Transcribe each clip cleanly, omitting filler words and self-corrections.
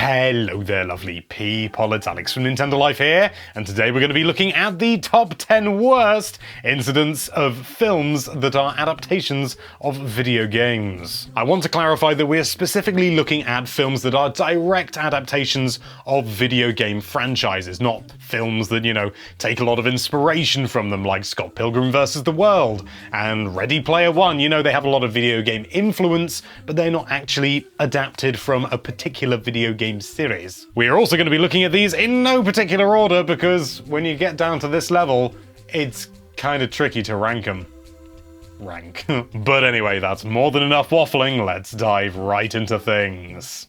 Hello there, lovely people. It's Alex from Nintendo Life here, and today we're going to be looking at the top 10 worst incidents of films that are adaptations of video games. I want to clarify that we're specifically looking at films that are direct adaptations of video game franchises, not films that, take a lot of inspiration from them, like Scott Pilgrim vs. the World and Ready Player One. They have a lot of video game influence, but they're not actually adapted from a particular video game series. We are also going to be looking at these in no particular order because when you get down to this level, it's kind of tricky to rank them. But anyway, that's more than enough waffling. Let's dive right into things.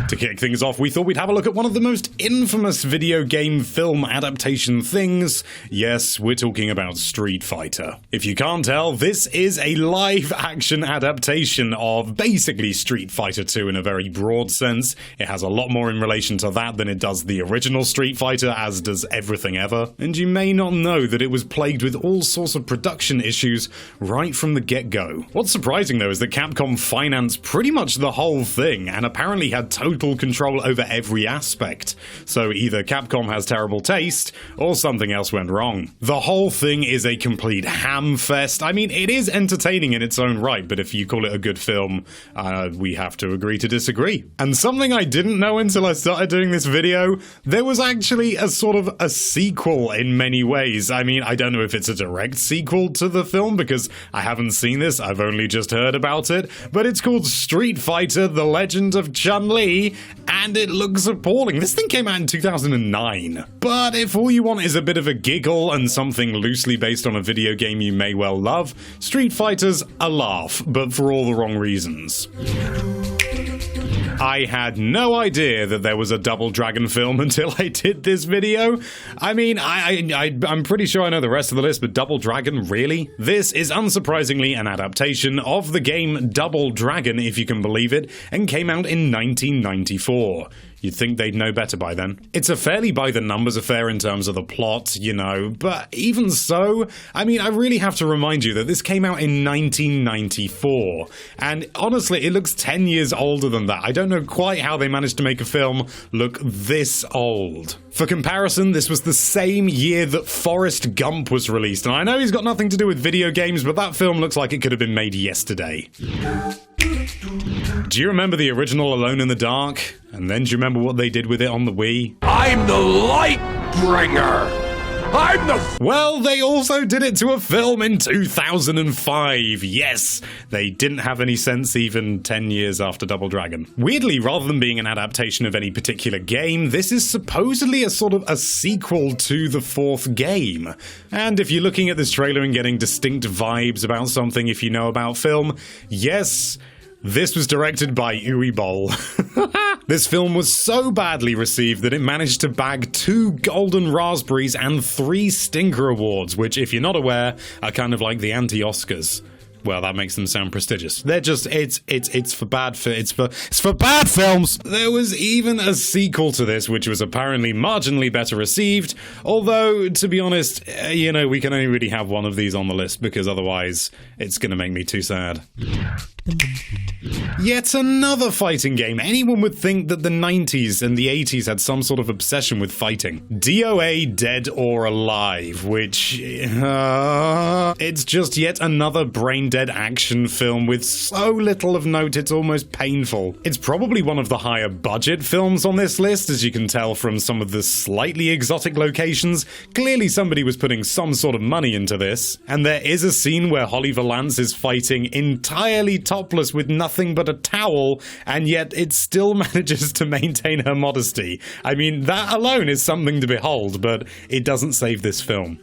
To kick things off, we thought we'd have a look at one of the most infamous video game film adaptation things. Yes, we're talking about Street Fighter. If you can't tell, this is a live-action adaptation of basically Street Fighter 2 in a very broad sense. It has a lot more in relation to that than it does the original Street Fighter, as does everything ever. And you may not know that it was plagued with all sorts of production issues right from the get-go. What's surprising, though, is that Capcom financed pretty much the whole thing, and apparently had total control over every aspect. So either Capcom has terrible taste, or something else went wrong. The whole thing is a complete ham fest. I mean, it is entertaining in its own right, but if you call it a good film, we have to agree to disagree. And something I didn't know until I started doing this video, there was actually a sort of a sequel in many ways. I mean, I don't know if it's a direct sequel to the film, because I haven't seen this, I've only just heard about it, but it's called Street Fighter: The Legend of Chun-Li, and it looks appalling. This thing came out in 2009. But if all you want is a bit of a giggle and something loosely based on a video game you may well love, Street Fighter's a laugh, but for all the wrong reasons. I had no idea that there was a Double Dragon film until I did this video. I mean, I'm pretty sure I know the rest of the list, but Double Dragon, really? This is unsurprisingly an adaptation of the game Double Dragon, if you can believe it, and came out in 1994. You'd think they'd know better by then. It's a fairly by-the-numbers affair in terms of the plot, but even so, I mean, I really have to remind you that this came out in 1994, and honestly, it looks 10 years older than that. I don't know quite how they managed to make a film look this old. For comparison, this was the same year that Forrest Gump was released, and I know he's got nothing to do with video games, but that film looks like it could have been made yesterday. Do you remember the original Alone in the Dark? And then do you remember what they did with it on the Wii? I'm the light bringer! Well, they also did it to a film in 2005. Yes, they didn't have any sense even 10 years after Double Dragon. Weirdly, rather than being an adaptation of any particular game, this is supposedly a sort of a sequel to the fourth game. And if you're looking at this trailer and getting distinct vibes about something if you know about film, yes, this was directed by Uwe Boll. This film was so badly received that it managed to bag 2 Golden Raspberries and 3 Stinker Awards, which, if you're not aware, are kind of like the anti-Oscars. Well, that makes them sound prestigious. They're just, it's for bad films. There was even a sequel to this, which was apparently marginally better received. Although, to be honest, we can only really have one of these on the list because otherwise it's gonna make me too sad. Yet another fighting game. Anyone would think that the 90s and the 80s had some sort of obsession with fighting. DOA Dead or Alive, which... it's just yet another brain-dead action film with so little of note it's almost painful. It's probably one of the higher budget films on this list, as you can tell from some of the slightly exotic locations. Clearly somebody was putting some sort of money into this. And there is a scene where Holly Valance is fighting entirely topless with nothing but a towel, and yet it still manages to maintain her modesty. I mean, that alone is something to behold, but it doesn't save this film.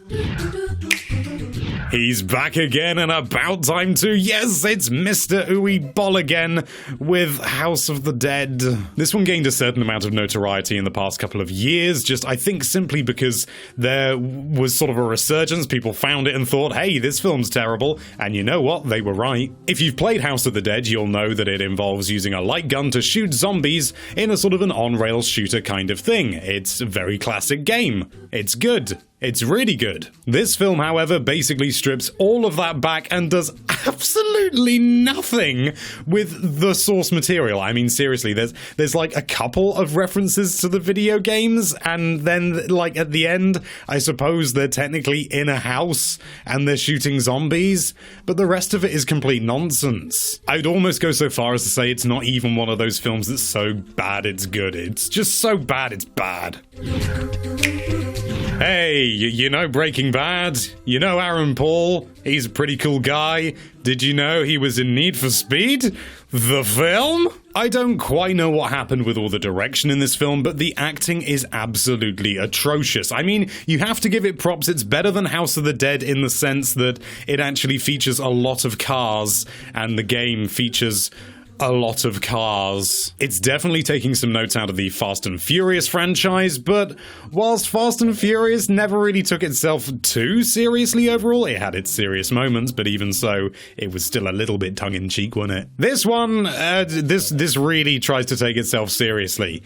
He's back again, and about time too. Yes, it's Mr. Uwe Boll again with House of the Dead. This one gained a certain amount of notoriety in the past couple of years, just I think simply because there was sort of a resurgence. People found it and thought, hey, this film's terrible, and you know what? They were right. If you've played House of the Dead, you'll know that it involves using a light gun to shoot zombies in a sort of an on-rails shooter kind of thing. It's a very classic game. It's good. It's really good. This film, however, basically strips all of that back and does absolutely nothing with the source material. I mean, seriously, there's like a couple of references to the video games, and then like at the end, I suppose they're technically in a house and they're shooting zombies, but the rest of it is complete nonsense. I'd almost go so far as to say it's not even one of those films that's so bad it's good. It's just so bad it's bad. Hey, you know Breaking Bad? You know Aaron Paul? He's a pretty cool guy. Did you know he was in Need for Speed? The film? I don't quite know what happened with all the direction in this film, but the acting is absolutely atrocious. I mean, you have to give it props. It's better than House of the Dead in the sense that it actually features a lot of cars, and the game features a lot of cars. It's definitely taking some notes out of the Fast and Furious franchise, but whilst Fast and Furious never really took itself too seriously overall, it had its serious moments, but even so, it was still a little bit tongue-in-cheek, wasn't it? This one, this really tries to take itself seriously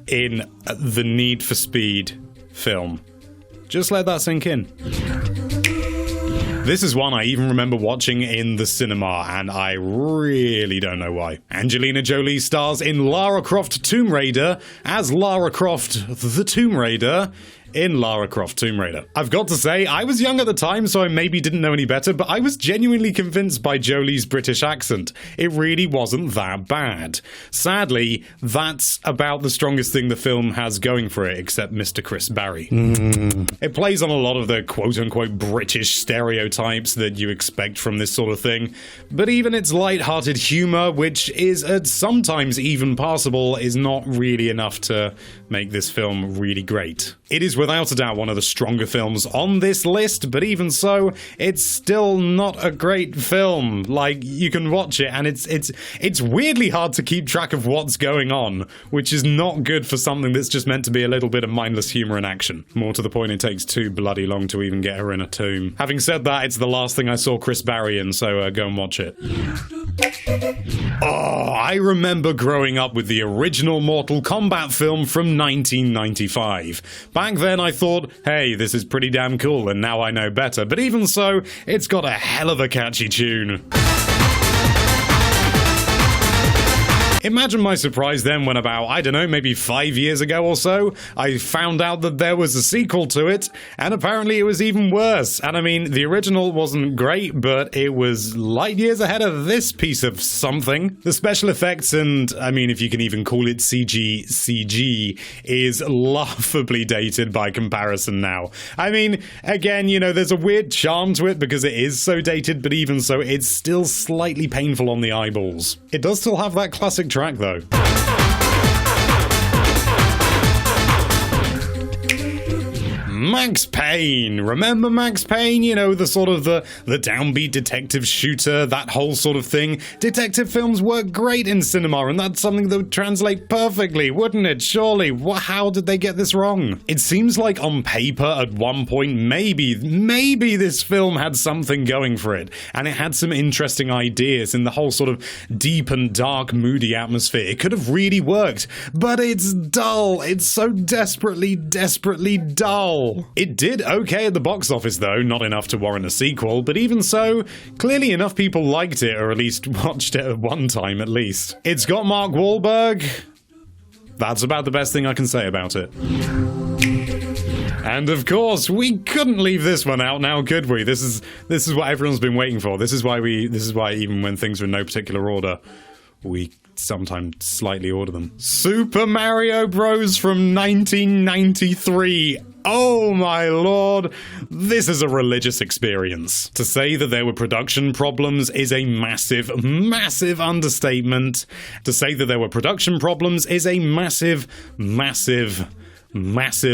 in the Need for Speed film. Just let that sink in. This is one I even remember watching in the cinema, and I really don't know why. Angelina Jolie stars in Lara Croft Tomb Raider as Lara Croft the Tomb Raider in Lara Croft Tomb Raider. I've got to say, I was young at the time, so I maybe didn't know any better, but I was genuinely convinced by Jolie's British accent. It really wasn't that bad. Sadly, that's about the strongest thing the film has going for it, except Mr. Chris Barry. It plays on a lot of the quote-unquote British stereotypes that you expect from this sort of thing, but even its light-hearted humour, which is sometimes even passable, is not really enough to make this film really great. It is without a doubt one of the stronger films on this list, but even so, it's still not a great film. Like, you can watch it and it's weirdly hard to keep track of what's going on, which is not good for something that's just meant to be a little bit of mindless humor and action. More to the point, it takes too bloody long to even get her in a tomb. Having said that, it's the last thing I saw Chris Barry in, so go and watch it. Oh, I remember growing up with the original Mortal Kombat film from 1995. Back then I thought, hey, this is pretty damn cool, and now I know better, but even so, it's got a hell of a catchy tune. Imagine my surprise then when about, I don't know, maybe 5 years ago or so, I found out that there was a sequel to it, and apparently it was even worse. And I mean, the original wasn't great, but it was light years ahead of this piece of something. The special effects, and I mean, if you can even call it CG, is laughably dated by comparison now. I mean, again, you know, there's a weird charm to it because it is so dated, but even so, it's still slightly painful on the eyeballs. It does still have that classic track though. Max Payne. Remember Max Payne? You know, the sort of the downbeat detective shooter, that whole sort of thing. Detective films work great in cinema, and that's something that would translate perfectly, wouldn't it? Surely. How did they get this wrong? It seems like on paper at one point, maybe this film had something going for it, and it had some interesting ideas in the whole sort of deep and dark, moody atmosphere. It could have really worked, but it's dull. It's so desperately dull. It did okay at the box office though, not enough to warrant a sequel, but even so, clearly enough people liked it, or at least watched it at one time at least. It's got Mark Wahlberg. That's about the best thing I can say about it. And of course, we couldn't leave this one out now, could we? This is what everyone's been waiting for. This is why even when things are in no particular order, we sometimes slightly order them. Super Mario Bros. From 1993. Oh my lord, this is a religious experience. To say that there were production problems is a massive understatement. To say that there were production problems is a massive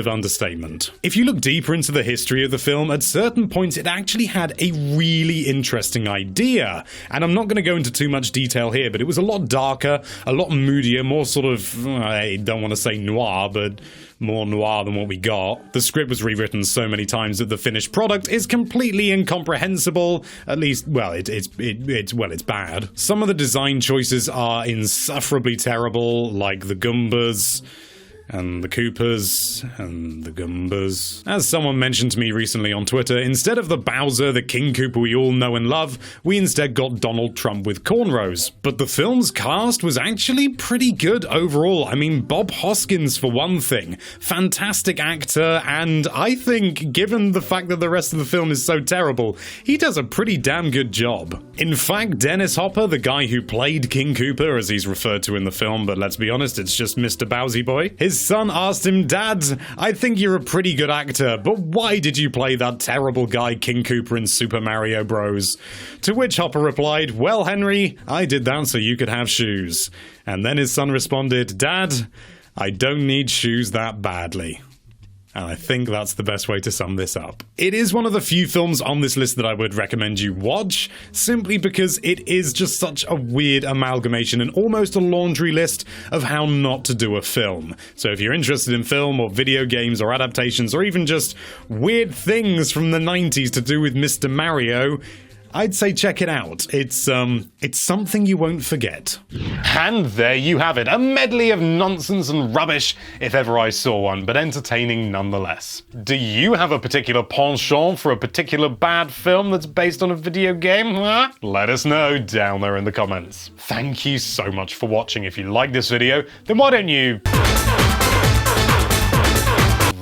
understatement. If you look deeper into the history of the film, at certain points it actually had a really interesting idea. And I'm not going to go into too much detail here, but it was a lot darker, a lot moodier, more sort of, I don't want to say noir, but more noir than what we got. The script was rewritten so many times that the finished product is completely incomprehensible. At least, well, it's bad. Some of the design choices are insufferably terrible, like the Goombas. and the Koopas, and the Goombas. As someone mentioned to me recently on Twitter, instead of the Bowser, the King Koopa we all know and love, we instead got Donald Trump with cornrows. But the film's cast was actually pretty good overall. I mean, Bob Hoskins for one thing. Fantastic actor, and I think, given the fact that the rest of the film is so terrible, he does a pretty damn good job. In fact, Dennis Hopper, the guy who played King Koopa, as he's referred to in the film, but let's be honest, it's just Mr. Bowsy Boy, his son asked him, "Dad, I think you're a pretty good actor, but why did you play that terrible guy King Koopa in Super Mario Bros?" To which Hopper replied, "Well, Henry, I did that so you could have shoes." And then his son responded, "Dad, I don't need shoes that badly." And I think that's the best way to sum this up. It is one of the few films on this list that I would recommend you watch, simply because it is just such a weird amalgamation and almost a laundry list of how not to do a film. So if you're interested in film or video games or adaptations or even just weird things from the 90s to do with Mr. Mario, I'd say check it out. It's something you won't forget. And there you have it, a medley of nonsense and rubbish, if ever I saw one, but entertaining nonetheless. Do you have a particular penchant for a particular bad film that's based on a video game? Huh? Let us know down there in the comments. Thank you so much for watching. If you like this video, then why don't you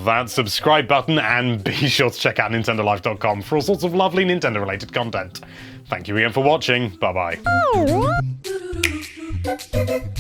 that subscribe button, and be sure to check out nintendolife.com for all sorts of lovely Nintendo related content. Thank you again for watching. Bye bye.